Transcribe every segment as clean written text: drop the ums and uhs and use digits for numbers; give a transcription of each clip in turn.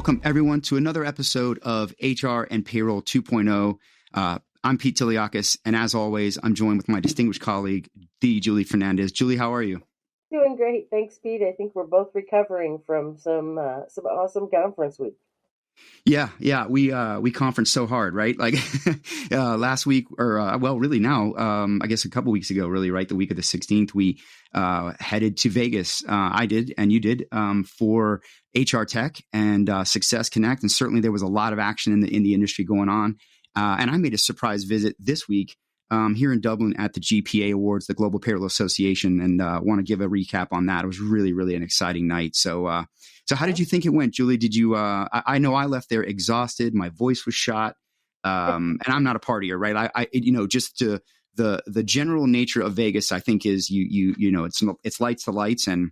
Welcome, everyone, to another episode of HR and Payroll 2.0. I'm Pete Tiliakis, and as always, I'm joined with my distinguished colleague, the Julie Fernandez. Julie, how are you? Doing great. Thanks, Pete. I think we're both recovering from some awesome conference week. Yeah, we conferenced so hard, right? Like last week, or really now, I guess a couple weeks ago, really, right? The week of the 16th, we headed to Vegas. I did, and you did, for HR Tech and SuccessConnect, and certainly there was a lot of action in the industry going on. And I made a surprise visit this week here in Dublin at the GPA Awards, the Global Payroll Association, and want to give a recap on that. It was really, really an exciting night. So how did you think it went, Julie? Did you? I know I left there exhausted. My voice was shot, and I'm not a partier, right? Just the general nature of Vegas, I think, is it's lights to lights, and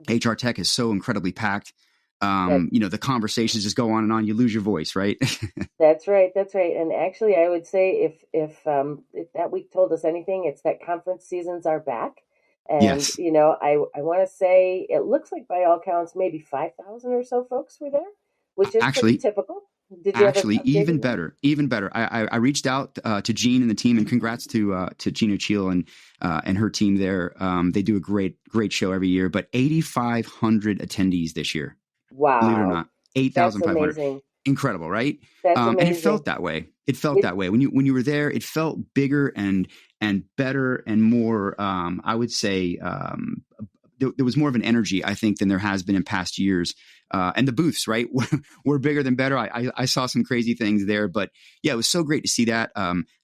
HR Tech is so incredibly packed. The conversations just go on and on. You lose your voice, right? That's right. And actually, I would say if that week told us anything, it's that conference seasons are back. And, yes. I want to say it looks like by all counts, maybe 5,000 or so folks were there, which is pretty typical. Did you actually even better? I reached out to Jean and the team, and congrats to Gina Cheel and her team there. They do a great show every year, but 8,500 attendees this year. Wow. Believe it or not, 8,500. Incredible, right? That's amazing. And it felt that way. That way when you were there. It felt bigger and better and more. I would say there was more of an energy, I think, than there has been in past years. And the booths, right, were bigger than better. I saw some crazy things there, but yeah, it was so great to see that.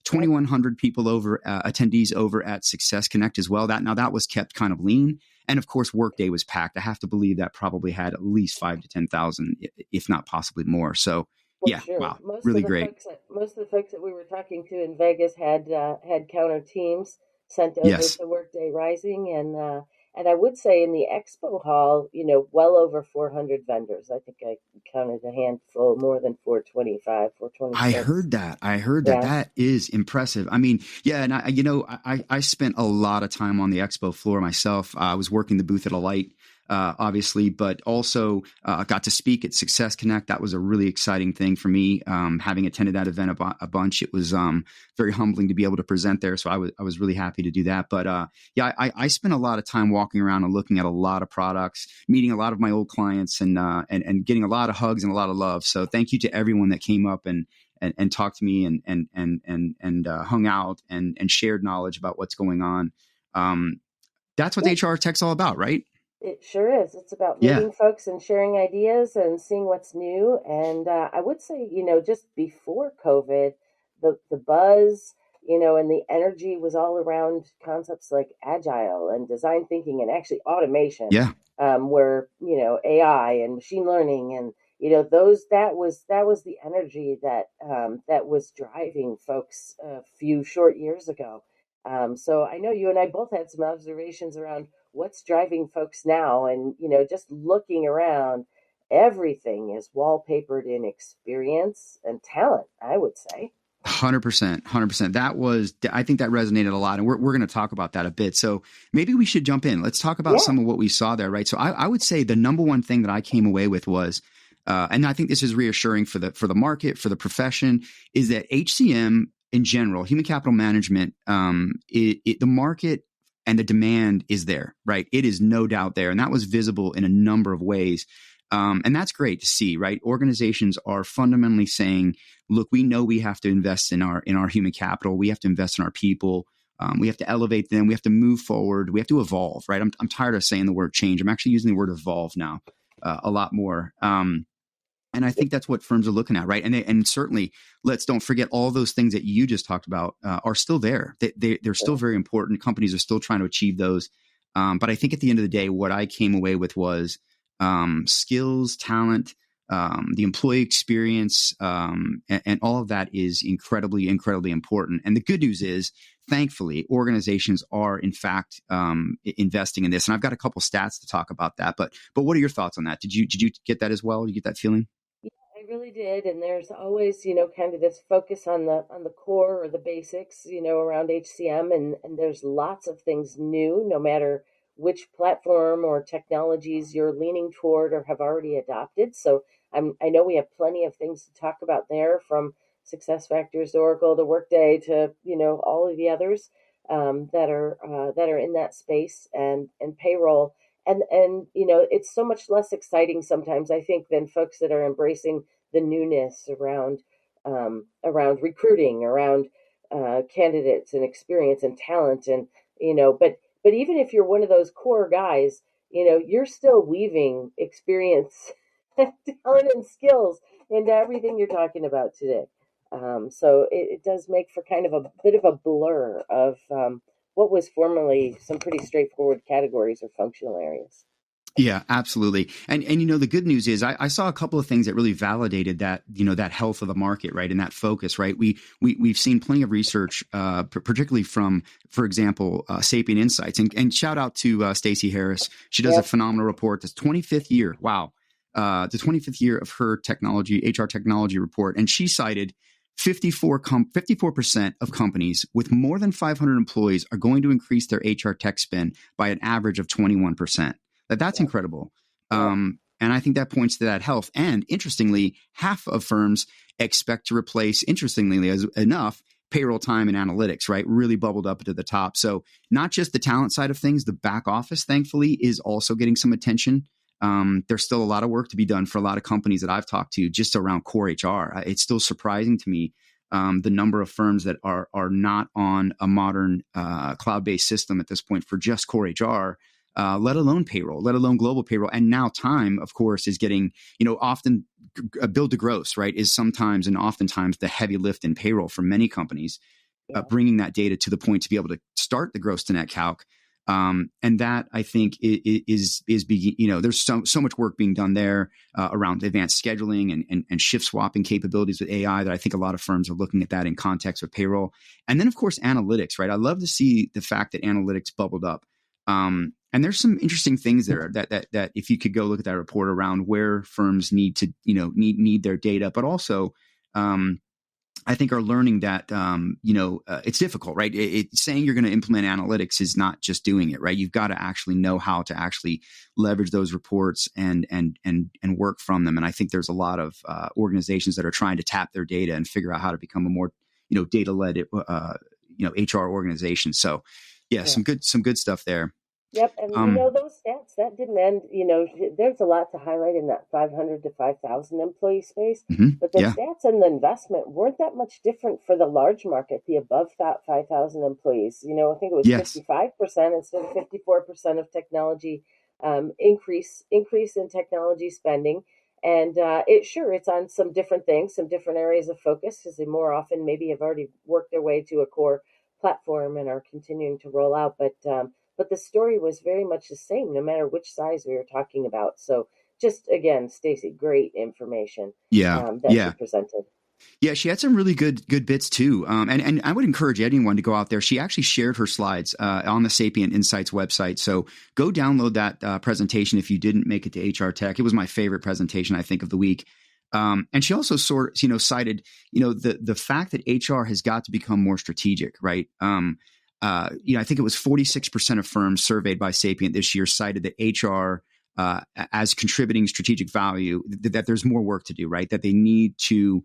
2,100 people attendees over at SuccessConnect as well. That was kept kind of lean. And of course, Workday was packed. I have to believe that probably had at least 5,000 to 10,000, if not possibly more. So yeah, sure. Wow, really great. Most of the folks that we were talking to in Vegas had counter teams sent over to Workday Rising, and I would say in the expo hall, well over 400 vendors. I think I counted a handful, more than 425, 426. I heard that. That is impressive. I mean, yeah, and I spent a lot of time on the expo floor myself. I was working the booth at Alight, obviously, but also got to speak at SuccessConnect. That was a really exciting thing for me. Having attended that event a bunch, it was very humbling to be able to present there. So I was really happy to do that. But I spent a lot of time walking around and looking at a lot of products, meeting a lot of my old clients, and getting a lot of hugs and a lot of love. So thank you to everyone that came up and talked to me and hung out and shared knowledge about what's going on. That's what HR Tech's all about, right? It sure is. It's about meeting folks and sharing ideas and seeing what's new. And I would say, just before COVID, the buzz, and the energy was all around concepts like agile and design thinking and actually automation. Yeah. Where, AI and machine learning and, that was the energy that was driving folks a few short years ago. So I know you and I both had some observations around what's driving folks now. And, just looking around, everything is wallpapered in experience and talent, I would say. 100%. I think that resonated a lot. And we're going to talk about that a bit. So maybe we should jump in. Let's talk about some of what we saw there, right? So I would say the number one thing that I came away with was, and I think this is reassuring for the market, for the profession, is that HCM in general, human capital management, the market and the demand is there, right? It is no doubt there. And that was visible in a number of ways. And that's great to see, right? Organizations are fundamentally saying, look, we know we have to invest in our human capital. We have to invest in our people. We have to elevate them. We have to move forward. We have to evolve, right? I'm tired of saying the word change. I'm actually using the word evolve now a lot more. And I think that's what firms are looking at, right? And certainly, don't forget all those things that you just talked about are still there. They're still very important. Companies are still trying to achieve those. But I think at the end of the day, what I came away with was skills, talent, the employee experience, and all of that is incredibly, incredibly important. And the good news is, thankfully, organizations are in fact investing in this. And I've got a couple stats to talk about that. But what are your thoughts on that? Did you get that as well? Did you get that feeling? Yeah, I really did. And there's always, kind of this focus on the core or the basics, around HCM, and there's lots of things new, no matter which platform or technologies you're leaning toward or have already adopted. So I know we have plenty of things to talk about there, from SuccessFactors to Oracle to Workday to, all of the others that are in that space, and payroll. And it's so much less exciting sometimes, I think, than folks that are embracing the newness around recruiting, around candidates and experience and talent, and but even if you're one of those core guys, you're still weaving experience, talent, and skills into everything you're talking about today. So it does make for kind of a bit of a blur of what was formerly some pretty straightforward categories or functional areas. Yeah, absolutely. And the good news is I saw a couple of things that really validated that, that health of the market, right? And that focus, right? We've seen plenty of research, particularly from, for example, Sapient Insights, and shout out to Stacey Harris. She does a phenomenal report. This 25th year. Wow. The 25th year of her HR technology report. And she cited 54% of companies with more than 500 employees are going to increase their HR tech spend by an average of 21%. That's incredible. And I think that points to that health. And interestingly, half of firms expect to replace, enough, payroll time and analytics, right? Really bubbled up to the top. So not just the talent side of things, the back office, thankfully, is also getting some attention. There's still a lot of work to be done for a lot of companies that I've talked to just around core HR. It's still surprising to me the number of firms that are not on a modern cloud-based system at this point for just core HR. Let alone payroll, let alone global payroll. And now time, of course, is getting, often build to gross, right, is sometimes and oftentimes the heavy lift in payroll for many companies, bringing that data to the point to be able to start the gross to net calc. And that, I think, is there's so much work being done there around advanced scheduling and shift swapping capabilities with AI that I think a lot of firms are looking at that in context with payroll. And then, of course, analytics, right? I love to see the fact that analytics bubbled up. And there's some interesting things there that if you could go look at that report around where firms need to, need their data, but also, I think are learning that, it's difficult, right? Saying you're going to implement analytics is not just doing it, right? You've got to actually know how to actually leverage those reports and work from them. And I think there's a lot of organizations that are trying to tap their data and figure out how to become a more, data-led, HR organization. So, some good stuff there. Yep, and those stats, that didn't end. There's a lot to highlight in that 500 to 5,000 employee space, but the stats and the investment weren't that much different for the large market, the above that 5,000 employees. I think it was 55% instead of 54% of technology increase in technology spending, and it's on some different things, some different areas of focus, because they more often maybe have already worked their way to a core platform and are continuing to roll out, but the story was very much the same, no matter which size we were talking about. So just, again, Stacey, great information that she presented. Yeah, she had some really good bits too. And I would encourage anyone to go out there. She actually shared her slides on the Sapient Insights website. So go download that presentation if you didn't make it to HR Tech. It was my favorite presentation, I think, of the week. And she also cited, the fact that HR has got to become more strategic, right? I think it was 46% of firms surveyed by Sapient this year cited that HR as contributing strategic value, that there's more work to do, right? That they need to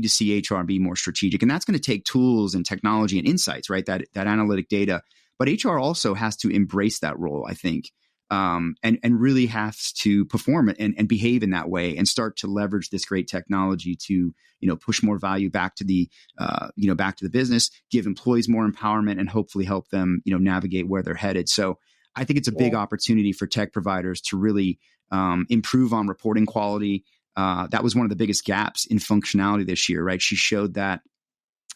see HR be more strategic, and that's going to take tools and technology and insights, right? That analytic data, but HR also has to embrace that role, I think, and really has to perform it and behave in that way, and start to leverage this great technology to push more value back to the business, give employees more empowerment, and hopefully help them navigate where they're headed. So I think it's a big opportunity for tech providers to really improve on reporting quality. That was one of the biggest gaps in functionality this year, right? She showed that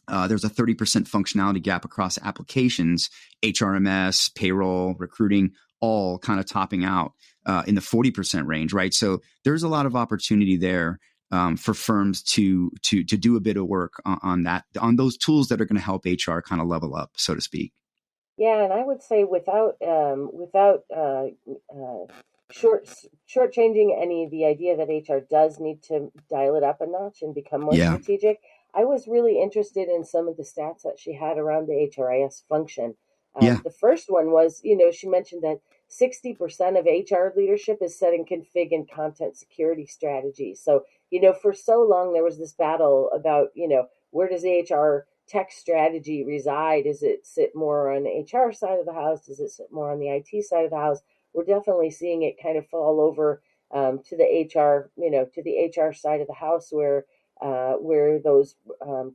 there's a 30% functionality gap across applications, HRMS, payroll, recruiting, all kind of topping out in the 40% range, right? So there's a lot of opportunity there for firms to do a bit of work on those tools that are going to help HR kind of level up, so to speak. Yeah, and I would say without shortchanging any of the idea that HR does need to dial it up a notch and become more strategic, I was really interested in some of the stats that she had around the HRIS function. The first one was, she mentioned that 60% of HR leadership is setting config and content security strategies. So, for so long, there was this battle about, where does HR tech strategy reside? Does it sit more on the HR side of the house? Does it sit more on the IT side of the house? We're definitely seeing it kind of fall over to the HR, to the HR side of the house, where those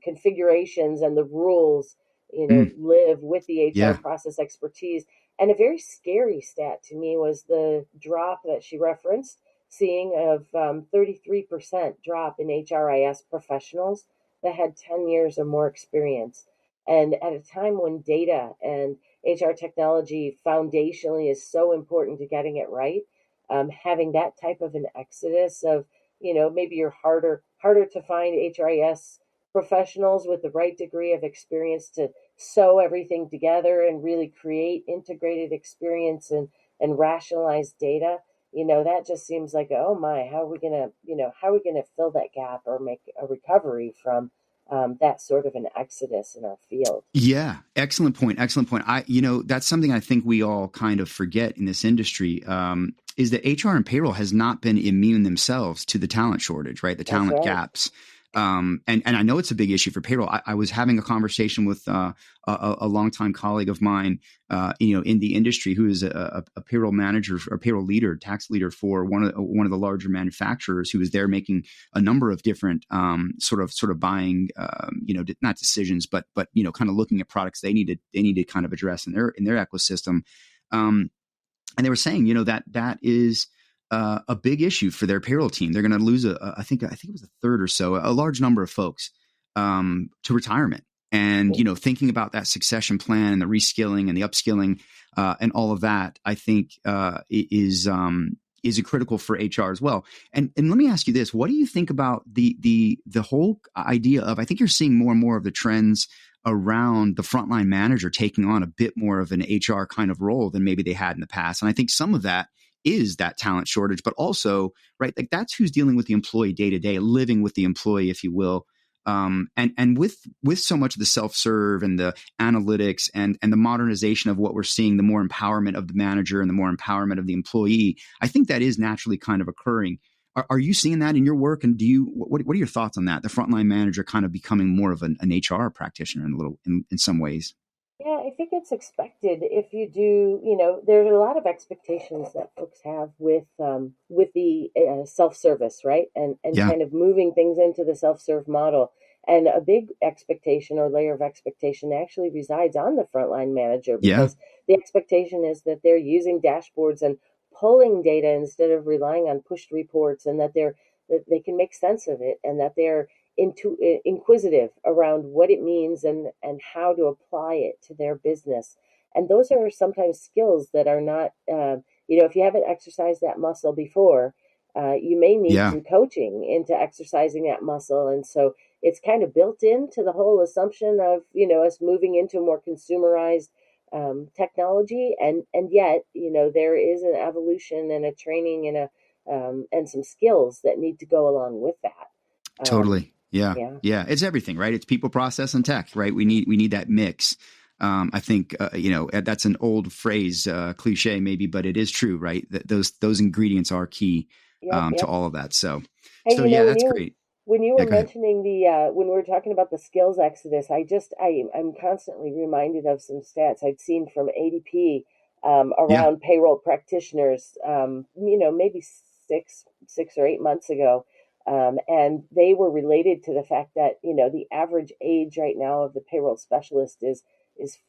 configurations and the rules, live with the HR Yeah. process expertise. And a very scary stat to me was the drop that she referenced, seeing of 33% drop in HRIS professionals that had 10 years or more experience. And at a time when data and HR technology foundationally is so important to getting it right, having that type of an exodus of, maybe you're harder to find HRIS professionals with the right degree of experience to sew everything together and really create integrated experience and rationalize data. That just seems like, oh my, how are we gonna fill that gap or make a recovery from that sort of an exodus in our field? Yeah. Excellent point. Excellent point. That's something I think we all kind of forget in this industry, is that HR and payroll has not been immune themselves to the talent shortage, right? The That's talent right. gaps. And I know it's a big issue for payroll. I was having a conversation with a longtime colleague of mine, in the industry, who is a payroll manager or payroll leader, tax leader for one of the larger manufacturers, who was there making a number of different sort of buying, not decisions, but kind of looking at products they needed kind of address in their ecosystem. And they were saying, that is a big issue for their payroll team. They're going to lose I think it was a third or so, a large number of folks to retirement. And, thinking about that succession plan and the reskilling and the upskilling and all of that, I think is a critical for HR as well. And let me ask you this: what do you think about the whole idea of? I think you're seeing more and more of the trends around the frontline manager taking on a bit more of an HR kind of role than maybe they had in the past. And I think some of that is that talent shortage, but also, right, like that's who's dealing with the employee day to day, living with the employee, if you will. And with so much of the self-serve and the analytics and the modernization of what we're seeing, the more empowerment of the manager and the more empowerment of the employee, I think that is naturally kind of occurring. Are you seeing that in your work? And what are your thoughts on that? The frontline manager kind of becoming more of an HR practitioner in some ways. Yeah, I think it's expected if you do. There's a lot of expectations that folks have with the self-service, right? And Yeah. kind of moving things into the self-serve model. And a big expectation or layer of expectation actually resides on the frontline manager, Yeah. because the expectation is that they're using dashboards and pulling data instead of relying on pushed reports, and that they can make sense of it, and that they're inquisitive around what it means and how to apply it to their business. And those are sometimes skills that are not, if you haven't exercised that muscle before, you may need Yeah. some coaching into exercising that muscle. And so it's kind of built into the whole assumption of, us moving into more consumerized technology. And yet, there is an evolution and a training and some skills that need to go along with that. Totally. Yeah. Yeah. Yeah. It's everything, right? It's people, process, and tech, right? We need that mix. I think, that's an old phrase, cliche maybe, but it is true, right? That those ingredients are key, Yep. to Yep. all of that. Hey, So yeah, when that's you great. when you Yeah. were Go ahead. mentioning when we were talking about the skills exodus, I'm constantly reminded of some stats I'd seen from ADP Yeah. around payroll practitioners. Maybe six or 8 months ago, and they were related to the fact that the average age right now of the payroll specialist is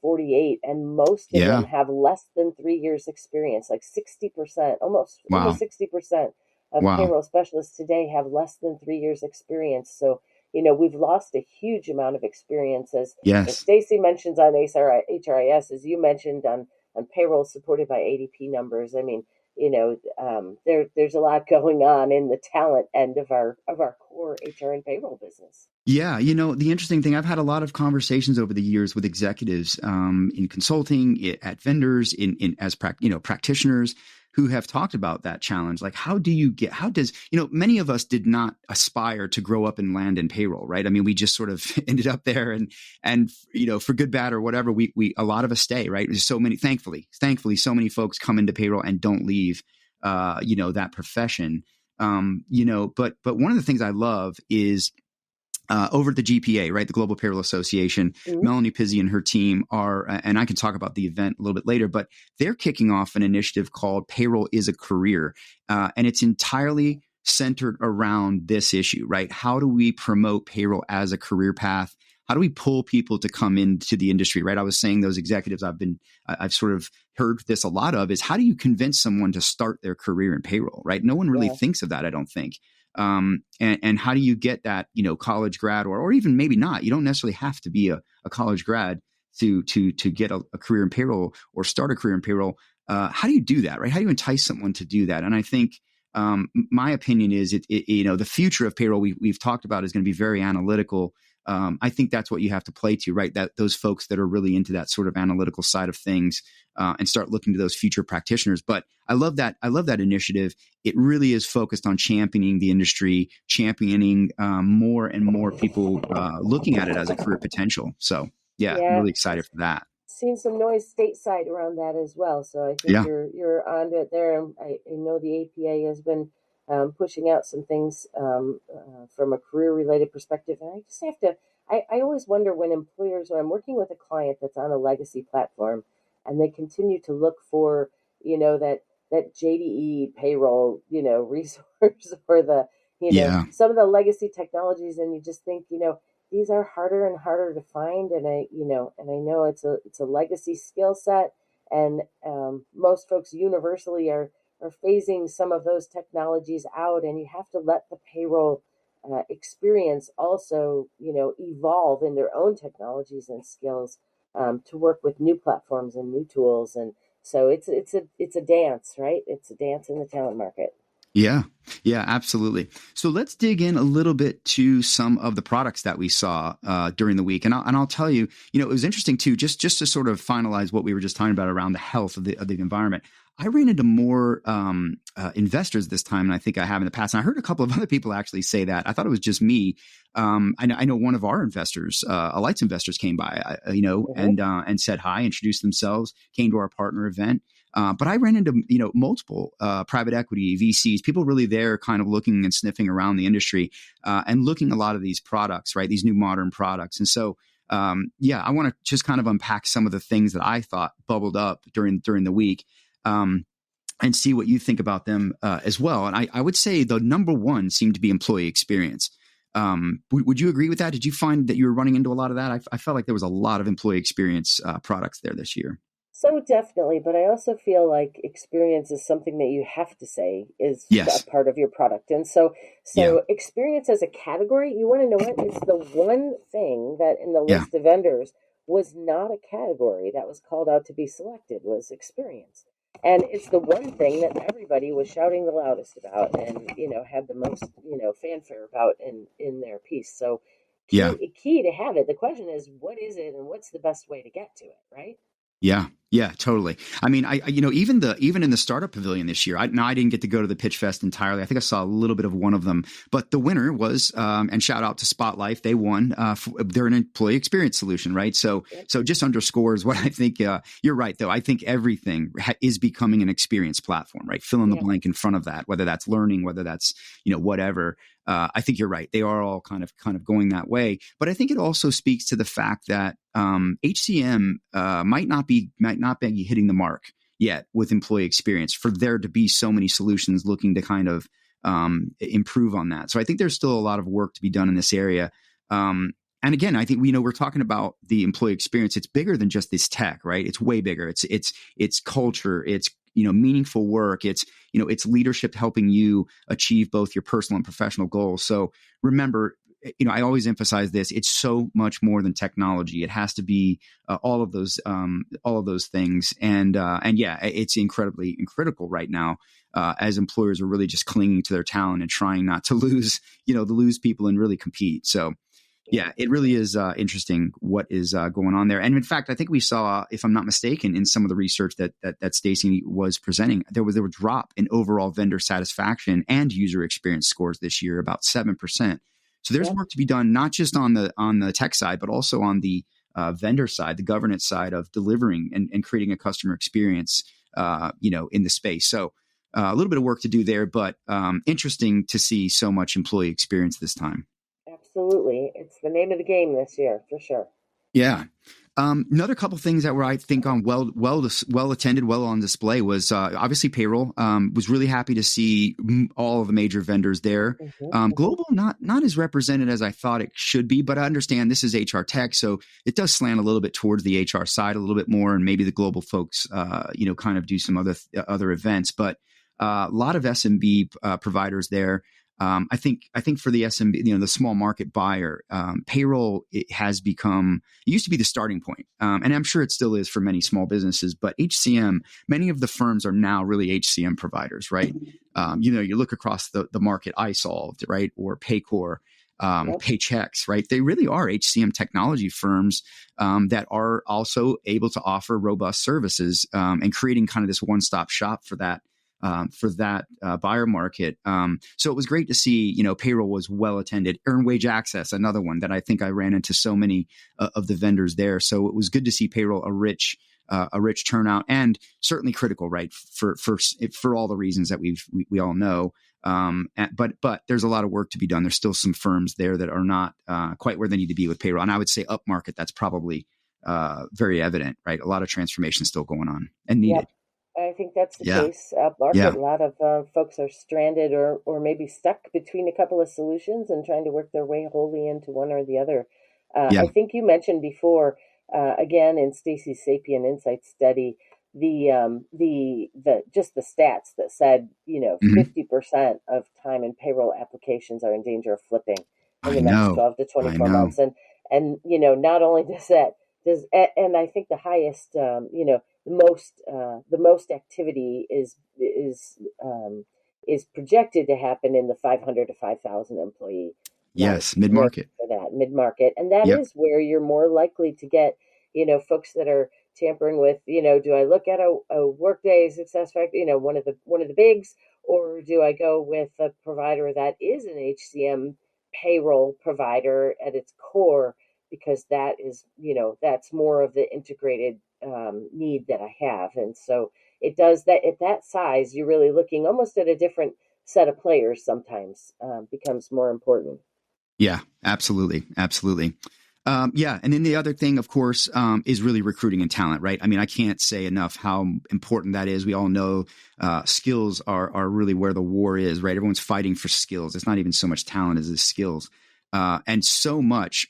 48, and most of them Yeah. have less than 3 years experience, like 60%, almost Wow. 60% of Wow. payroll specialists today have less than 3 years experience. So, we've lost a huge amount of experience, as Yes. Stacy mentions on HRIS, as you mentioned on payroll supported by ADP numbers. I mean, there's a lot going on in the talent end of our core HR and payroll business. Yeah, the interesting thing, I've had a lot of conversations over the years with executives in consulting, at vendors, in as practitioners, who have talked about that challenge. Like, how does, many of us did not aspire to grow up and land in payroll, right? I mean, we just sort of ended up there and, for good, bad, or whatever, a lot of us stay, right? There's so many, thankfully, so many folks come into payroll and don't leave, that profession. But one of the things I love is, over at the GPA, right, the Global Payroll Association, Mm-hmm. Melanie Pizzi and her team are, and I can talk about the event a little bit later, but they're kicking off an initiative called Payroll is a Career. And it's entirely centered around this issue, right? How do we promote payroll as a career path? How do we pull people to come into the industry, right? I was saying those executives I've sort of heard this a lot of is, how do you convince someone to start their career in payroll, right? No one really thinks of that, I don't think. And how do you get that, college grad or even maybe not? You don't necessarily have to be a college grad to get a career in payroll or start a career in payroll. How do you do that, right? How do you entice someone to do that? And I think, my opinion is the future of payroll we've talked about is going to be very analytical. I think that's what you have to play to, right? That those folks that are really into that sort of analytical side of things, and start looking to those future practitioners. But I love that initiative. It really is focused on championing the industry, championing more and more people looking at it as a career potential. So I'm really excited for that. Seen some noise stateside around that as well. So I think you're onto it there. I know the APA has been pushing out some things from a career related perspective. And I just have to, I always wonder when I'm working with a client that's on a legacy platform and they continue to look for, that JDE payroll, resource or the, some of the legacy technologies. And you just think, these are harder and harder to find. And I know it's a legacy skill set, and most folks universally are phasing some of those technologies out, and you have to let the payroll experience also, evolve in their own technologies and skills to work with new platforms and new tools. And so it's a dance, right? It's a dance in the talent market. Yeah, absolutely. So let's dig in a little bit to some of the products that we saw during the week, and I'll tell you, it was interesting too. Just to sort of finalize what we were just talking about around the health of the environment. I ran into more investors this time than I think I have in the past, and I heard a couple of other people actually say that. I thought it was just me. I know one of our investors, Alight's investors, came by, and said hi, introduced themselves, came to our partner event. But I ran into, multiple private equity VCs, people really there kind of looking and sniffing around the industry and looking a lot of these products, right? These new modern products. And so, I want to just kind of unpack some of the things that I thought bubbled up during the week and see what you think about them as well. And I would say the number one seemed to be employee experience. Would you agree with that? Did you find that you were running into a lot of that? I felt like there was a lot of employee experience products there this year. So definitely, but I also feel like experience is something that you have to say is a part of your product. And so experience as a category, you want to know what? It's the one thing that in the list of vendors was not a category that was called out to be selected, was experience. And it's the one thing that everybody was shouting the loudest about and, had the most, fanfare about in their piece. So key to have it. The question is, what is it and what's the best way to get to it, right? Yeah, totally. I mean, even in the startup pavilion this year, I didn't get to go to the Pitch Fest entirely. I think I saw a little bit of one of them, but the winner was, and shout out to Spotlight, they won. They're an employee experience solution, right? So just underscores what I think. You're right, though. I think everything is becoming an experience platform, right? Fill in the blank in front of that, whether that's learning, whether that's whatever. I think you're right. They are all kind of going that way. But I think it also speaks to the fact that HCM might not be hitting the mark yet with employee experience for there to be so many solutions looking to kind of improve on that. So I think there's still a lot of work to be done in this area. And again, I think we're talking about the employee experience. It's bigger than just this tech, right? It's way bigger. It's culture. It's meaningful work. It's leadership helping you achieve both your personal and professional goals. So remember, I always emphasize this. It's so much more than technology. It has to be all of those things. And it's incredibly critical right now as employers are really just clinging to their talent and trying not to lose people and really compete. So Yeah, it really is interesting what is going on there. And in fact, I think we saw, if I'm not mistaken, in some of the research that Stacey was presenting, there was a drop in overall vendor satisfaction and user experience scores this year, about 7%. So there's Yep, work to be done, not just on the tech side, but also on the vendor side, the governance side of delivering and creating a customer experience, in the space. So a little bit of work to do there, but interesting to see so much employee experience this time. absolutely. It's the name of the game this year for sure. Yeah. Another couple things that were, I think, on well attended, well on display was obviously payroll. Was really happy to see all of the major vendors there. Hmm. Global, not as represented as I thought it should be, but I understand this is HR tech, so it does slant a little bit towards the HR side a little bit more, and maybe the global folks, kind of do some other events, but a lot of SMB providers there. I think for the SMB, the small market buyer, payroll, it has become, it used to be the starting point. And I'm sure it still is for many small businesses, but HCM, many of the firms are now really HCM providers, right? You look across the market, iSolved, right? Or Paycor, Yep. Paychecks, right? They really are HCM technology firms that are also able to offer robust services and creating kind of this one-stop shop for that buyer market. So it was great to see, payroll was well attended. Earned wage access, another one that I think I ran into so many of the vendors there. So it was good to see payroll a rich turnout, and certainly critical, right? For all the reasons that we all know. But there's a lot of work to be done. There's still some firms there that are not quite where they need to be with payroll. And I would say upmarket, that's probably very evident, right? A lot of transformation still going on and Yep. needed. I think that's the Yeah. case. Up market, Yeah. a lot of folks are stranded or maybe stuck between a couple of solutions and trying to work their way wholly into one or the other. Yeah. I think you mentioned before, again in Stacy's Sapient Insight study, the just the stats that said Hmm. 50% of time and payroll applications are in danger of flipping in I the next know. 12 to I 24 know. months, and not only does that does and I think the highest the most activity is projected to happen in the 500 to 5,000 employee Yes. range Mid market. for that mid market, and that Yep. is where you're more likely to get folks that are tampering with, do I look at a Workday SuccessFactors, one of the bigs, or do I go with a provider that is an HCM payroll provider at its core, because that is, that's more of the integrated need that I have. And so it does that at that size, you're really looking almost at a different set of players sometimes, becomes more important. Yeah. Absolutely. Absolutely. Yeah. And then the other thing, of course, is really recruiting and talent, right? I mean, I can't say enough how important that is. We all know skills are really where the war is, right? Everyone's fighting for skills. It's not even so much talent as it's skills. And so much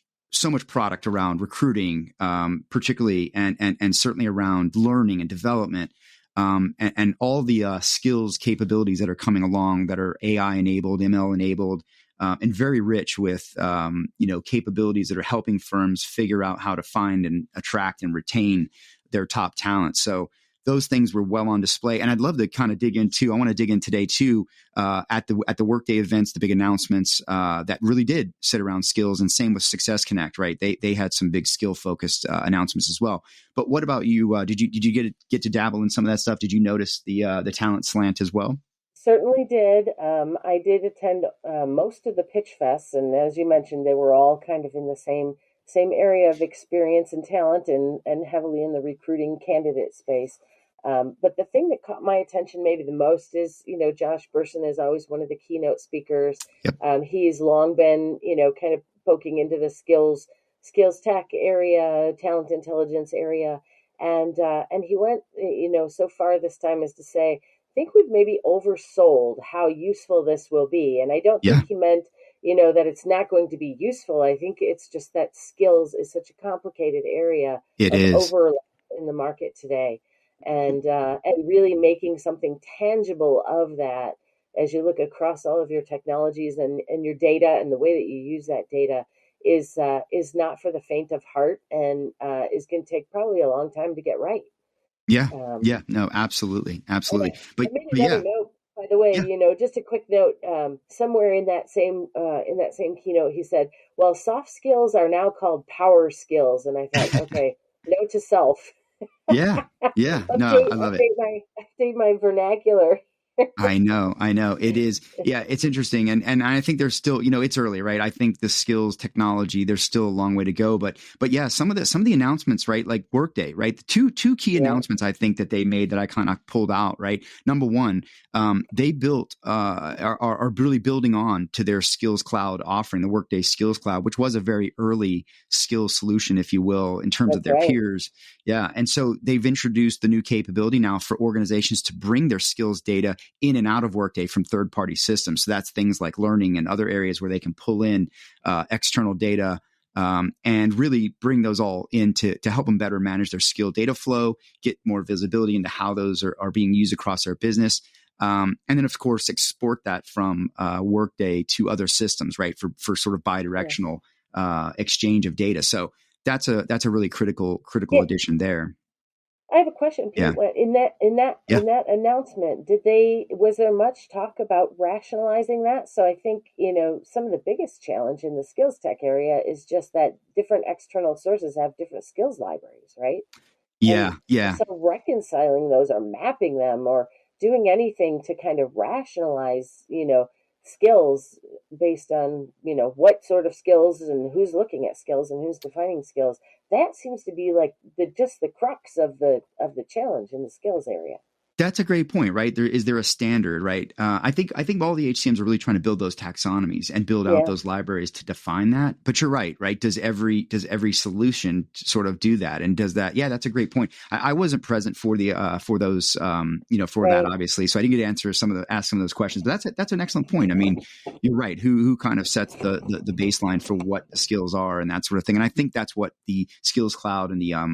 product around recruiting, particularly, and certainly around learning and development. And all the skills capabilities that are coming along that are AI enabled, ML enabled, and very rich with capabilities that are helping firms figure out how to find and attract and retain their top talent. So those things were well on display, and I'd love to kind of dig into. I want to dig in today too at the Workday events, the big announcements that really did sit around skills, and same with SuccessConnect, right? They had some big skill focused announcements as well. But what about you? Did you get to dabble in some of that stuff? Did you notice the talent slant as well? Certainly did. I did attend most of the pitch fests, and as you mentioned, they were all kind of in the same area of experience and talent, and heavily in the recruiting candidate space. But the thing that caught my attention maybe the most is, Josh Bersin is always one of the keynote speakers. Yep. He's long been, kind of poking into the skills tech area, talent intelligence area, and he went, so far this time as to say, think we've maybe oversold how useful this will be. And I don't think Yeah, he meant, that it's not going to be useful. I think it's just that skills is such a complicated area it of is. overlap in the market today. And really making something tangible of that as you look across all of your technologies and your data and the way that you use that data is not for the faint of heart, and is going to take probably a long time to get right. Yeah. Um, Yeah. No, absolutely. and Absolutely. I But made but another yeah. note, by the way, Yeah. just a quick note. Somewhere in that same keynote, he said, "Well, soft skills are now called power skills," and I thought, okay, note to self. Yeah. Yeah. No, update I love it. update my vernacular. I know. I know. It is. Yeah, it's interesting. And I think there's still, it's early, right? I think the skills technology, there's still a long way to go. But yeah, some of the announcements, right? Like Workday, right? The two key Yeah, announcements I think that they made that I kind of pulled out, right? Number one, they built are really building on to their Skills Cloud offering, the Workday Skills Cloud, which was a very early skills solution, if you will, in terms of that's their right. peers. Yeah. And so they've introduced the new capability now for organizations to bring their skills data in and out of Workday from third-party systems. So that's things like learning and other areas where they can pull in external data and really bring those all in to help them better manage their skill data flow, get more visibility into how those are being used across their business. And then, of course, export that from Workday to other systems, right, for sort of Yes. bidirectional exchange of data. So that's a really critical Yeah, addition there. I have a question, Yeah. Pete. In Yeah. that announcement, was there much talk about rationalizing that? So I think, some of the biggest challenge in the skills tech area is just that different external sources have different skills libraries, right? And Yeah. Yeah. so reconciling those or mapping them or doing anything to kind of rationalize, skills based on, what sort of skills and who's looking at skills and who's defining skills. That seems to be like the crux of the challenge in the skills area. That's a great point, right? There a standard, right? I think all the HCMs are really trying to build those taxonomies and build out Yeah. those libraries to define that. But you're right, right? Does every solution sort of do that? And does that? Yeah, that's a great point. I wasn't present for the for those for that Right. obviously, so I didn't get to ask some of those questions. But that's an excellent point. I mean, you're right. Who kind of sets the baseline for what the skills are and that sort of thing? And I think that's what the Skills Cloud and Yeah.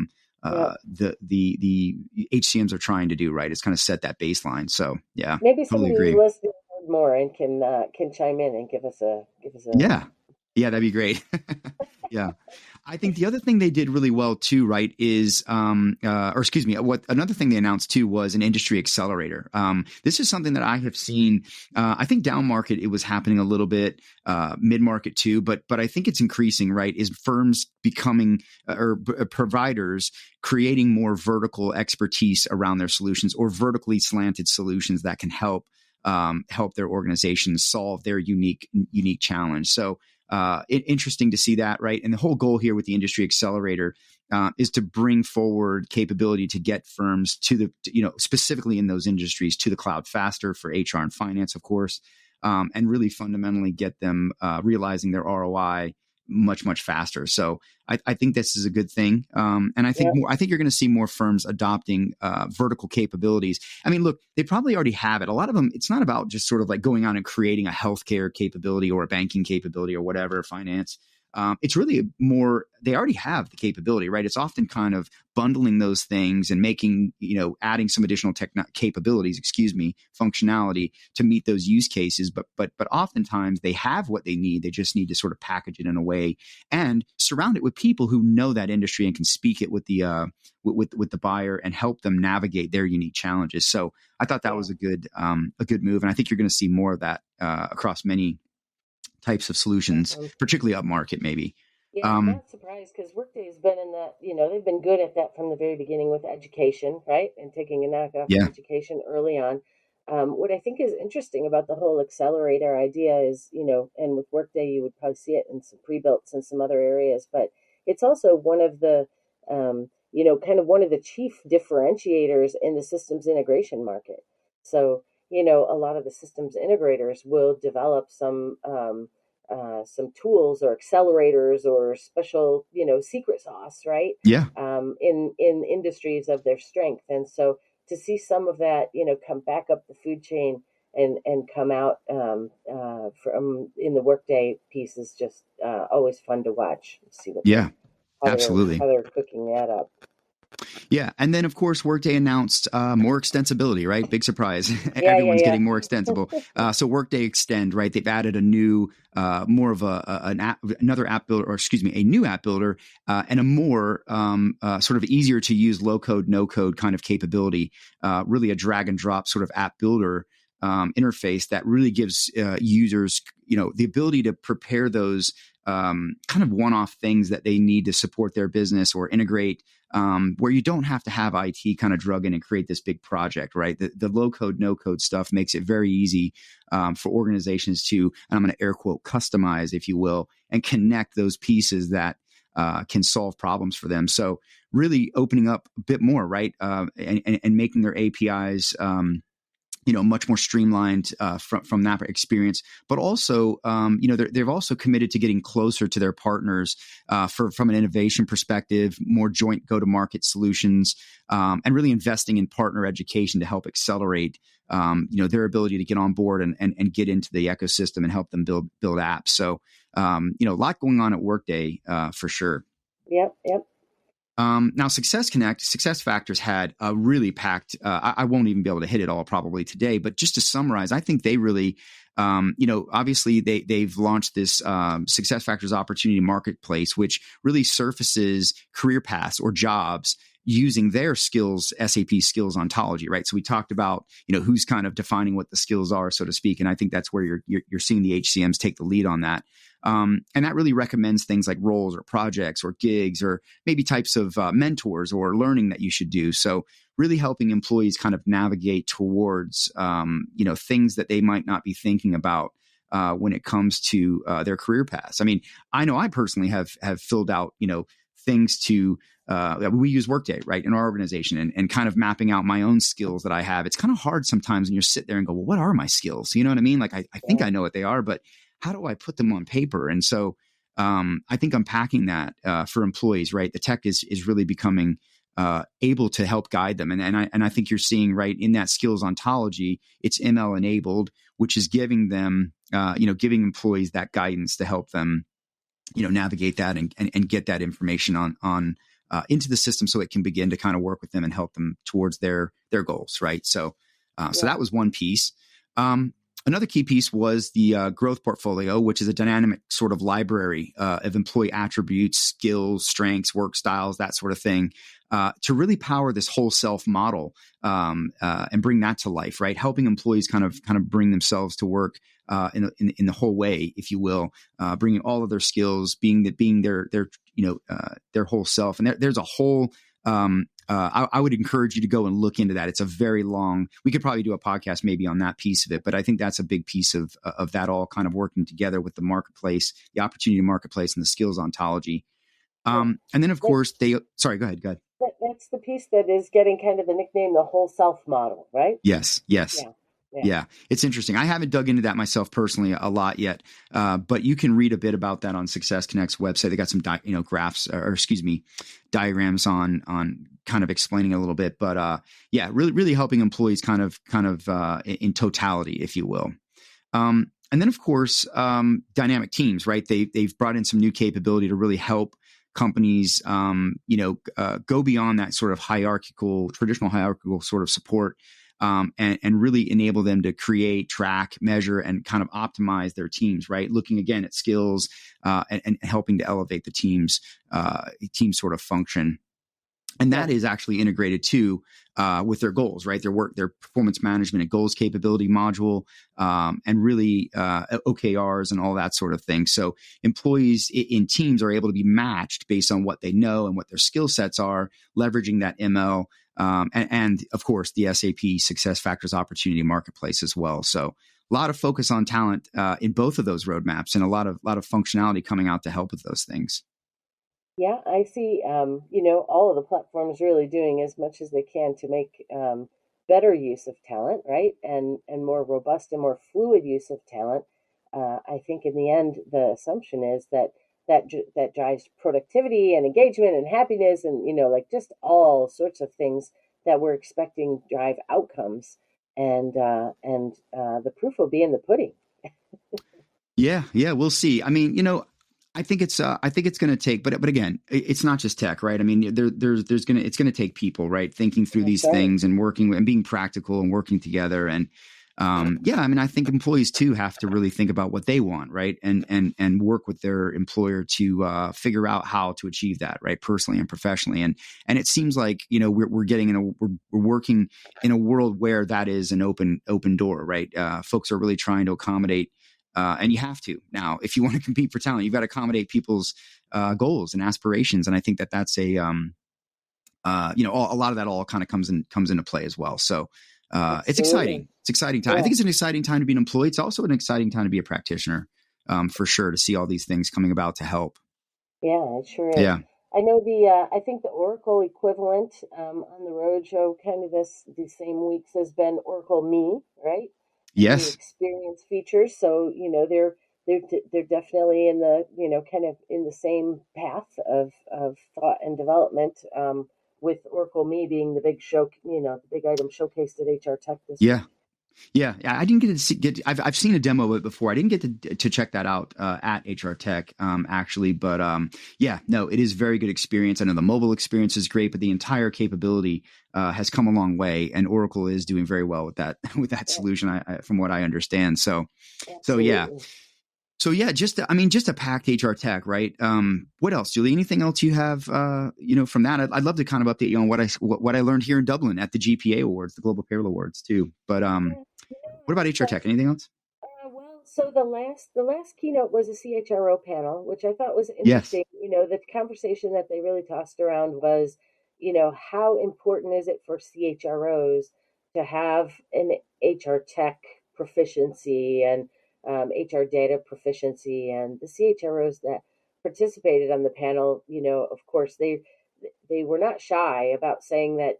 the HCMs are trying to do, right? It's kind of set that baseline. So yeah, Maybe totally somebody who's agree. listening more and can chime in and give us a Yeah. Yeah, that'd be great. Yeah. I think the other thing they did really well too, right, is or excuse me, what another thing they announced too was an industry accelerator. This is something that I have seen. I think down market it was happening a little bit, mid market too, but I think it's increasing. Right, is firms becoming providers creating more vertical expertise around their solutions or vertically slanted solutions that can help their organizations solve their unique challenge. So interesting to see that, right? And the whole goal here with the industry accelerator is to bring forward capability to get firms specifically in those industries to the cloud faster for HR and finance, of course, and really fundamentally get them realizing their ROI much faster. So I think this is a good thing, and Yeah. I think you're going to see more firms adopting vertical capabilities. I mean, look, they probably already have it. A lot of them, it's not about just sort of like going out and creating a healthcare capability or a banking capability or whatever, finance. It's really more, they already have the capability, right? It's often kind of bundling those things and making, adding some additional capabilities, functionality to meet those use cases. But oftentimes they have what they need. They just need to sort of package it in a way and surround it with people who know that industry and can speak it with the buyer and help them navigate their unique challenges. So I thought that Yeah. was a good move, and I think you're going to see more of that across many types of solutions, Awesome. particularly up market, maybe. Yeah, I'm Um, not surprised because Workday's been in that, they've been good at that from the very beginning with education, right? And taking a knock off yeah, education early on. What I think is interesting about the whole accelerator idea is, and with Workday, you would probably see it in some pre-builts and some other areas, but it's also one of kind of one of the chief differentiators in the systems integration market. So, a lot of the systems integrators will develop some tools or accelerators or special, secret sauce, right? yeah, In industries of their strength, and so to see some of that, come back up the food chain and come out from in the Workday piece is just always fun to watch. See what yeah, how they're absolutely. how they're cooking that up. Yeah. And then, of course, Workday announced more extensibility, right? Big surprise. Yeah, yeah, Everyone's yeah. getting more extensible. So Workday Extend, right? They've added a new, more of an app, another app builder, or excuse me, a new app builder, and a more sort of easier to use low code, no code kind of capability, really a drag and drop sort of app builder. interface that really gives users, the ability to prepare those kind of one-off things that they need to support their business or integrate, where you don't have to have IT kind of drug in and create this big project, right? The low code, no code stuff makes it very easy for organizations to, and I'm going to air quote, customize, if you will, and connect those pieces that can solve problems for them. So really opening up a bit more, right? And making their APIs, much more streamlined from that experience. But also, they've also committed to getting closer to their partners from an innovation perspective, more joint go-to-market solutions, and really investing in partner education to help accelerate, their ability to get on board and get into the ecosystem and help them build apps. So, a lot going on at Workday for sure. Yep. Now, SuccessFactors had a really packed, I won't even be able to hit it all probably today, but just to summarize, I think they really, obviously they've launched this SuccessFactors Opportunity Marketplace, which really surfaces career paths or jobs using their skills, SAP skills ontology, right? So we talked about, who's kind of defining what the skills are, so to speak. And I think that's where you're seeing the HCMs take the lead on that. And that really recommends things like roles or projects or gigs or maybe types of mentors or learning that you should do. So really helping employees kind of navigate towards, things that they might not be thinking about when it comes to their career paths. I mean, I know I personally have filled out, things to, we use Workday, right, in our organization and kind of mapping out my own skills that I have. It's kind of hard sometimes when you sit there and go, well, what are my skills? You know what I mean? Like, I think I know what they are, but how do I put them on paper? And so I think unpacking that for employees, right? The tech is really becoming able to help guide them. And I think you're seeing, right, in that skills ontology, it's ML enabled, which is giving them, giving employees that guidance to help them, navigate that and get that information on into the system so it can begin to kind of work with them and help them towards their goals, right? So that was one piece. Another key piece was the growth portfolio, which is a dynamic sort of library of employee attributes, skills, strengths, work styles, that sort of thing, to really power this whole self model and bring that to life, right? Helping employees kind of bring themselves to work in the whole way, if you will, bringing all of their skills, being their whole self. And there's a whole. I would encourage you to go and look into that. It's a very long, we could probably do a podcast maybe on that piece of it, but I think that's a big piece of that all kind of working together with the marketplace, the opportunity marketplace and the skills ontology. And then of course sorry, go ahead. That's the piece that is getting kind of the nickname, the whole self model, right? Yes. Yeah. It's interesting. I haven't dug into that myself personally a lot yet, but you can read a bit about that on SuccessConnect's website. They got some, graphs diagrams on kind of explaining a little bit, but really helping employees kind of in totality, if you will. And then of course, dynamic teams, right? They've brought in some new capability to really help companies, go beyond that sort of traditional hierarchical sort of support. And really enable them to create, track, measure, and kind of optimize their teams, right? Looking again at skills and helping to elevate the team sort of function. And that is actually integrated too with their goals, right? Their performance management and goals capability module, and really OKRs and all that sort of thing. So employees in teams are able to be matched based on what they know and what their skill sets are, leveraging that ML. And of course, the SAP SuccessFactors Opportunity Marketplace as well. So a lot of focus on talent in both of those roadmaps, and a lot of functionality coming out to help with those things. Yeah, I see. All of the platforms really doing as much as they can to make better use of talent, right, and more robust and more fluid use of talent. I think in the end, the assumption is that drives productivity and engagement and happiness and, just all sorts of things that we're expecting drive outcomes. And the proof will be in the pudding. Yeah, we'll see. I mean, I think it's going to take, but again, it's not just tech, right? I mean, it's going to take people, right? Thinking through these things and working and being practical and working together. And Yeah, I mean, I think employees too have to really think about what they want, right, and work with their employer to figure out how to achieve that, right, personally and professionally. And it seems like we're getting we're working in a world where that is an open door, right? Folks are really trying to accommodate, and you have to now if you want to compete for talent, you've got to accommodate people's goals and aspirations, and I think that that's a lot of that all kind of comes into play as well. So it's exciting. It's exciting time. Yeah. I think it's an exciting time to be an employee. It's also an exciting time to be a practitioner, for sure, to see all these things coming about to help. Yeah, it sure is. Yeah. I know I think the Oracle equivalent on the roadshow kind of these same weeks has been Oracle Me, right? Yes. And the experience features. So, they're definitely in the, kind of in the same path of thought and development, with Oracle Me being the big show, the big item showcased at HR Tech this week. Yeah, I didn't get to get. I've seen a demo of it before. I didn't get to check that out at HR Tech actually, but no, it is very good experience. I know the mobile experience is great, but the entire capability has come a long way, and Oracle is doing very well with that solution. From what I understand. So just a packed HR Tech, right? What else, Julie? Anything else you have, from that? I'd love to kind of update you on what I learned here in Dublin at the GPA Awards, the Global Payroll Awards too. But what about HR Tech? Anything else? So the last keynote was a CHRO panel, which I thought was interesting. Yes. The conversation that they really tossed around was, how important is it for CHROs to have an HR Tech proficiency and HR data proficiency, and the CHROs that participated on the panel, of course, they were not shy about saying that,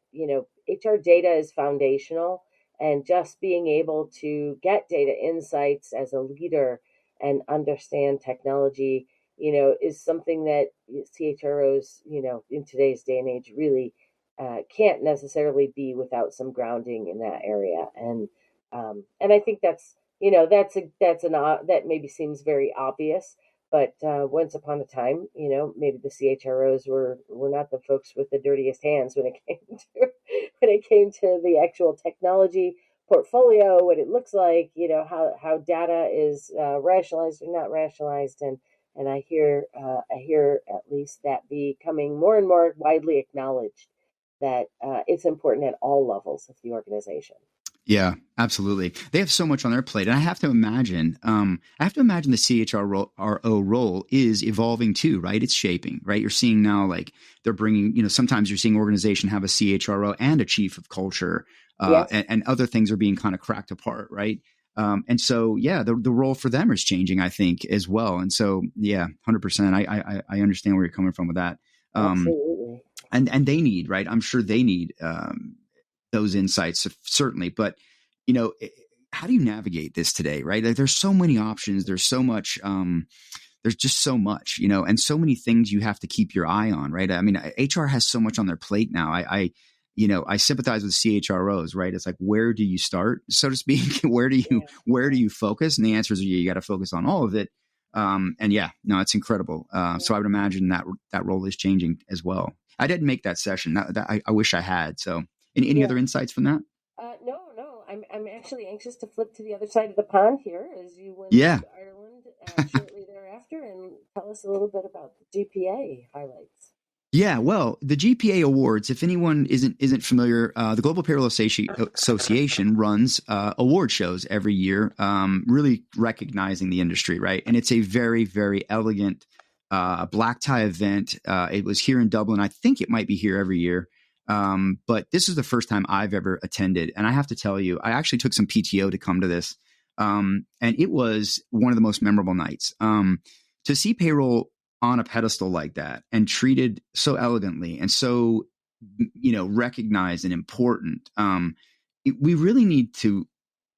HR data is foundational, and just being able to get data insights as a leader and understand technology, is something that CHROs, in today's day and age really can't necessarily be without some grounding in that area. And I think that's that maybe seems very obvious, but once upon a time, maybe the CHROs were not the folks with the dirtiest hands when it came to the actual technology portfolio, what it looks like, how data is rationalized or not rationalized, and I hear at least that becoming more and more widely acknowledged that it's important at all levels of the organization. Yeah, absolutely. They have so much on their plate. And I have to imagine the CHRO role is evolving too, right? It's shaping, right? You're seeing now, like, they're bringing, sometimes you're seeing organization have a CHRO and a chief of culture, yes. and other things are being kind of cracked apart, right? And so, the role for them is changing, I think, as well. And so, 100%. I understand where you're coming from with that. Absolutely. And they need, right? I'm sure they need, those insights, certainly. But, how do you navigate this today, right? Like, there's so many options. There's so much, there's just so much, and so many things you have to keep your eye on, right? I mean, HR has so much on their plate now. I sympathize with CHROs, right? It's like, where do you start, so to speak? Where do you focus? And the answer is, you got to focus on all of it. It's incredible. So I would imagine that role is changing as well. I didn't make that session. I wish I had. So any other insights from that? No. I'm actually anxious to flip to the other side of the pond here as you went to Ireland shortly thereafter, and tell us a little bit about the GPA highlights. Yeah, well, the GPA Awards, if anyone isn't familiar, the Global Payroll Association runs award shows every year, really recognizing the industry, right? And it's a very, very elegant black tie event. It was here in Dublin. I think it might be here every year. But this is the first time I've ever attended. And I have to tell you, I actually took some PTO to come to this. And it was one of the most memorable nights. To see payroll on a pedestal like that and treated so elegantly and so, recognized and important. We really need to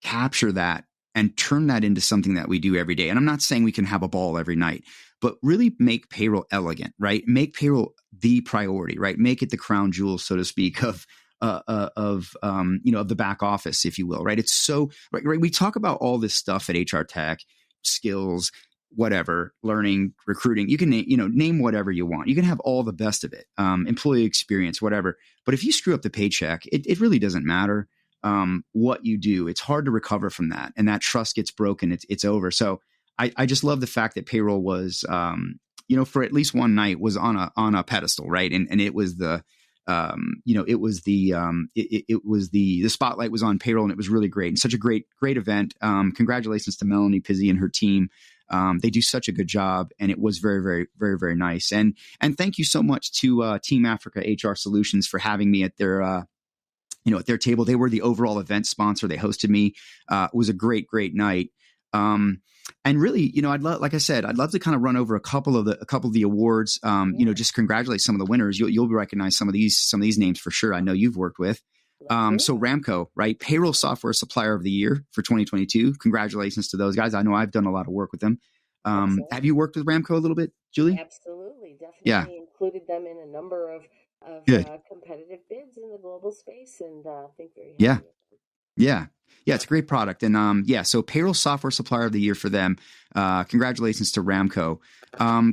capture that and turn that into something that we do every day. And I'm not saying we can have a ball every night, but really make payroll elegant, right? Make payroll the priority, right? Make it the crown jewel, so to speak, of the back office, if you will, right? It's so right. We talk about all this stuff at HR Tech, skills, whatever, learning, recruiting. You can name whatever you want. You can have all the best of it, employee experience, whatever. But if you screw up the paycheck, it really doesn't matter. what you do, it's hard to recover from that. And that trust gets broken. It's over. So I just love the fact that payroll was, for at least one night was on a pedestal, right? And it was it was the spotlight was on payroll, and it was really great, and such a great event. Congratulations to Melanie Pizzi and her team. They do such a good job, and it was very, very, very, very nice. And thank you so much to Team Africa HR Solutions for having me at their at their table. They were the overall event sponsor. They hosted me. It was a great night. And really, I'd love to kind of run over a couple of the awards. Just congratulate some of the winners. You'll recognize some of these names for sure. I know you've worked with. So Ramco, right? Payroll Software Supplier of the Year for 2022. Congratulations to those guys. I know I've done a lot of work with them. Have you worked with Ramco a little bit, Julie? Absolutely. Definitely. Yeah. Included them in a number of competitive bids in the global space, and I think very happy with them. Yeah, it's a great product. And so Payroll Software Supplier of the Year for them. Congratulations to Ramco.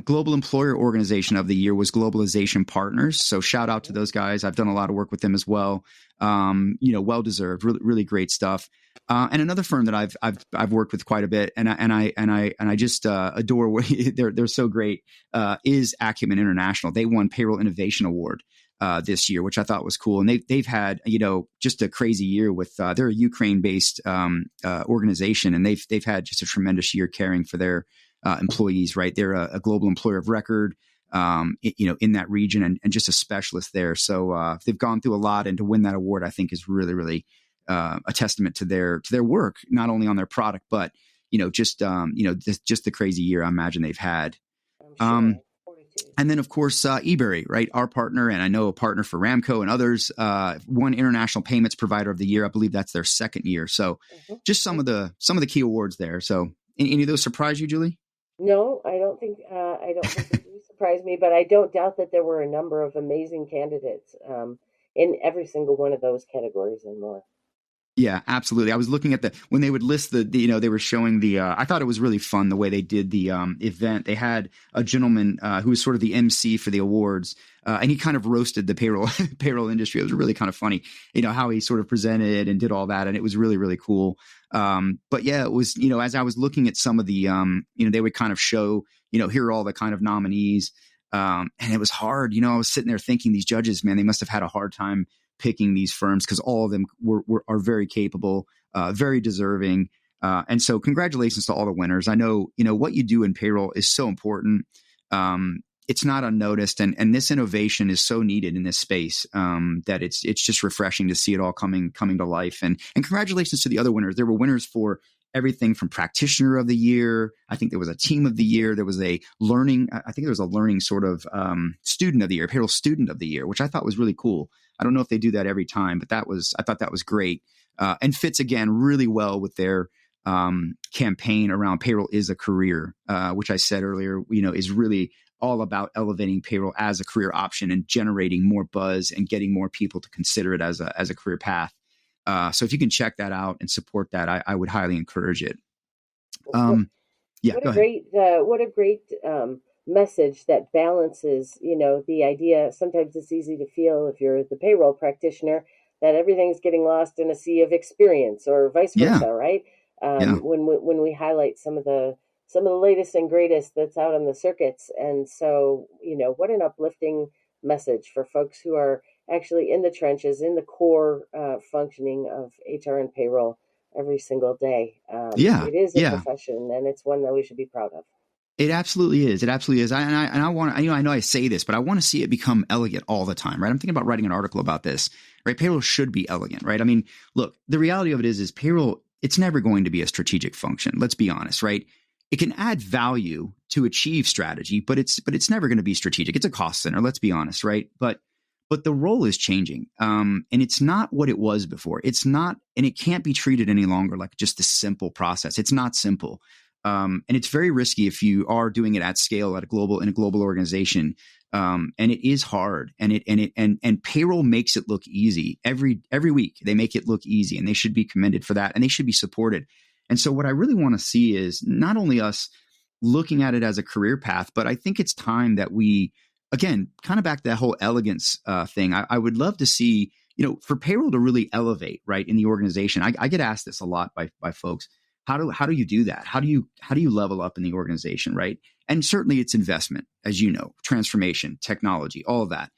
Global Employer Organization of the Year was Globalization Partners. So shout out to those guys. I've done a lot of work with them as well. Well deserved. Really, really great stuff. And another firm that I've worked with quite a bit, and I just adore. They're so great. Is Acumen International. They won Payroll Innovation Award this year, which I thought was cool. And they've had, just a crazy year with, they're a Ukraine-based organization, and they've had just a tremendous year caring for their employees, right? They're a global employer of record, in that region, and just a specialist there. So they've gone through a lot, and to win that award, I think is really, really a testament to their work, not only on their product, but, just the crazy year I imagine they've had. I'm sure. And then, of course, eBury, right? Our partner, and I know a partner for Ramco and others, won International Payments Provider of the Year. I believe that's their second year. So just some of the key awards there. So any of those surprise you, Julie? No, I don't think they do surprise me, but I don't doubt that there were a number of amazing candidates in every single one of those categories and more. Yeah, absolutely. I was looking at when they would list they were showing I thought it was really fun the way they did the event. They had a gentleman who was sort of the MC for the awards, and he kind of roasted the payroll industry. It was really kind of funny, how he sort of presented and did all that. And it was really, really cool. But yeah, it was, as I was looking at some of the, they would kind of show, here are all the kind of nominees. And it was hard. I was sitting there thinking, these judges, man, they must have had a hard time picking these firms, because all of them are very capable, very deserving. And so congratulations to all the winners. I know, what you do in payroll is so important. It's not unnoticed, and this innovation is so needed in this space, that it's just refreshing to see it all coming to life. And congratulations to the other winners. There were winners for everything from Practitioner of the Year. I think there was a Team of the Year. There was a learning sort of Student of the Year, Payroll Student of the Year, which I thought was really cool. I don't know if they do that every time, but I thought that was great, and fits again really well with their campaign around payroll is a career, which I said earlier, is really all about elevating payroll as a career option and generating more buzz and getting more people to consider it as a career path. So if you can check that out and support that, I would highly encourage it. What a great message that balances, the idea. Sometimes it's easy to feel, if you're the payroll practitioner, that everything's getting lost in a sea of experience, or vice versa, right? When we highlight some of the latest and greatest that's out on the circuits. And so, what an uplifting message for folks who are actually in the trenches, in the core functioning of HR and payroll every single day. It is a profession, and it's one that we should be proud of. It absolutely is. It absolutely is. I want, I know I say this, but I want to see it become elegant all the time, right? I'm thinking about writing an article about this, right? Payroll should be elegant, right? I mean, look, the reality of it is payroll, it's never going to be a strategic function. Let's be honest, right? It can add value to achieve strategy, but it's never going to be strategic. It's a cost center. Let's be honest, right? But the role is changing, and it's not what it was before. It's not, and it can't be treated any longer like just a simple process. It's not simple. And it's very risky if you are doing it at scale in a global organization. And it is hard, and payroll makes it look easy every week. They make it look easy, and they should be commended for that, and they should be supported. And so what I really want to see is not only us looking at it as a career path, but I think it's time that we, again, kind of back to that whole elegance thing. I would love to see, for payroll to really elevate, right, in the organization, I get asked this a lot by folks. How do you do that? How do you level up in the organization, right? And certainly it's investment, as you know, transformation, technology, all of that.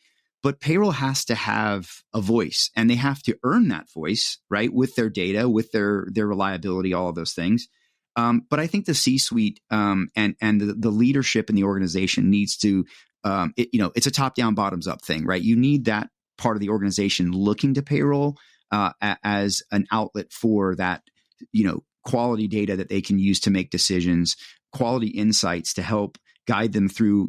But payroll has to have a voice, and they have to earn that voice, right, with their data, with their reliability, all of those things. But I think the C-suite and the leadership in the organization needs to, it's a top-down, bottoms-up thing, right? You need that part of the organization looking to payroll as an outlet for that, quality data that they can use to make decisions, quality insights to help guide them through,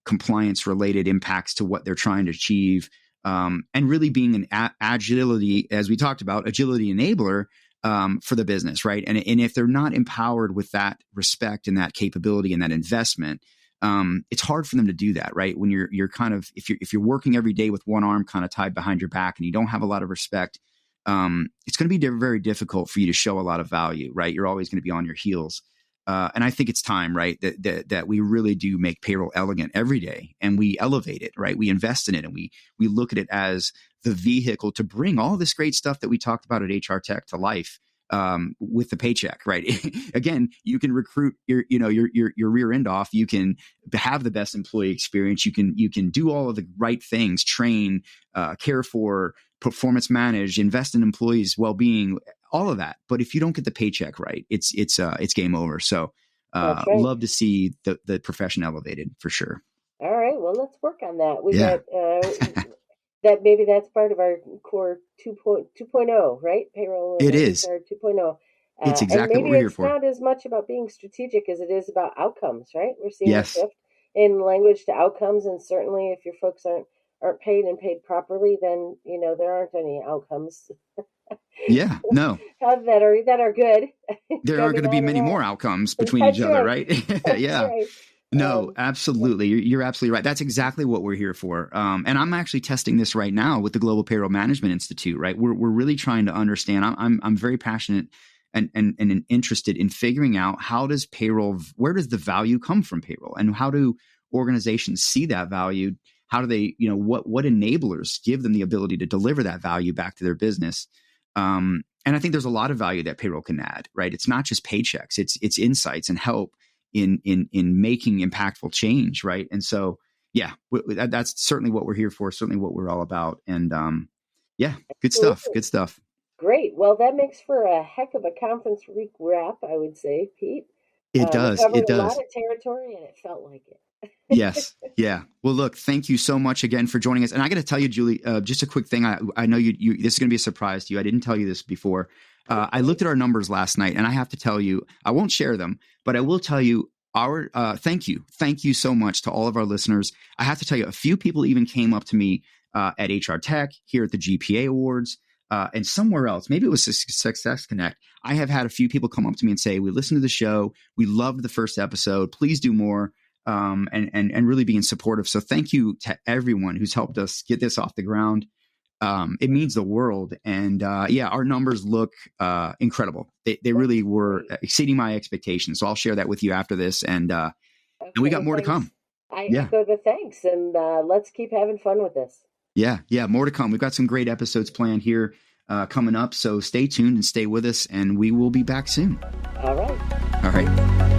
compliance related impacts to what they're trying to achieve, and really being an agility, as we talked about, agility enabler for the business, right? And if they're not empowered with that respect and that capability and that investment, it's hard for them to do that, right? When you're kind of, if you're working every day with one arm kind of tied behind your back and you don't have a lot of respect, it's going to be very difficult for you to show a lot of value, right? You're always going to be on your heels. And I think it's time, right, that we really do make payroll elegant every day, and we elevate it, right? We invest in it, and we look at it as the vehicle to bring all this great stuff that we talked about at HR Tech to life with the paycheck, right? Again, you can recruit your rear end off. You can have the best employee experience. You can do all of the right things, train, care for, performance manage, invest in employees' well-being, all of that. But if you don't get the paycheck right, it's game over. So right. Love to see the profession elevated for sure. All right. Well, let's work on that. We got that. Maybe that's part of our core 2.0, right? Payroll. It is. Our 2.0. It's exactly what we're here for. Maybe it's not as much about being strategic as it is about outcomes, right? We're seeing a shift in language to outcomes. And certainly if your folks aren't paid and paid properly, then, there aren't any outcomes. Yeah, no. that are good. There aren't going to be many more outcomes between each other, right? Yeah. Right. No, absolutely. You're absolutely right. That's exactly what we're here for. And I'm actually testing this right now with the Global Payroll Management Institute, right? We're really trying to understand. I'm very passionate and interested in figuring out where does the value come from payroll, and how do organizations see that value? How do they, what enablers give them the ability to deliver that value back to their business? And I think there's a lot of value that payroll can add, right? It's not just paychecks, it's insights and help in making impactful change, right? And so, yeah, that's certainly what we're here for, certainly what we're all about. And good stuff. Great. Well, that makes for a heck of a conference week wrap, I would say, Pete. It does. We covered a lot of territory, and it felt like it. Yes. Yeah. Well, look, thank you so much again for joining us. And I got to tell you, Julie, just a quick thing. I know you this is going to be a surprise to you. I didn't tell you this before. I looked at our numbers last night, and I have to tell you, I won't share them, but I will tell you thank you. Thank you so much to all of our listeners. I have to tell you, a few people even came up to me at HR Tech, here at the GPA Awards, and somewhere else. Maybe it was SuccessConnect. I have had a few people come up to me and say, we listened to the show. We loved the first episode. Please do more. And really being supportive. So thank you to everyone who's helped us get this off the ground. It means the world. And our numbers look incredible. They really were exceeding my expectations. So I'll share that with you after this. And we got more to come. I echo the thanks, and let's keep having fun with this. Yeah, more to come. We've got some great episodes planned here coming up. So stay tuned and stay with us, and we will be back soon. All right.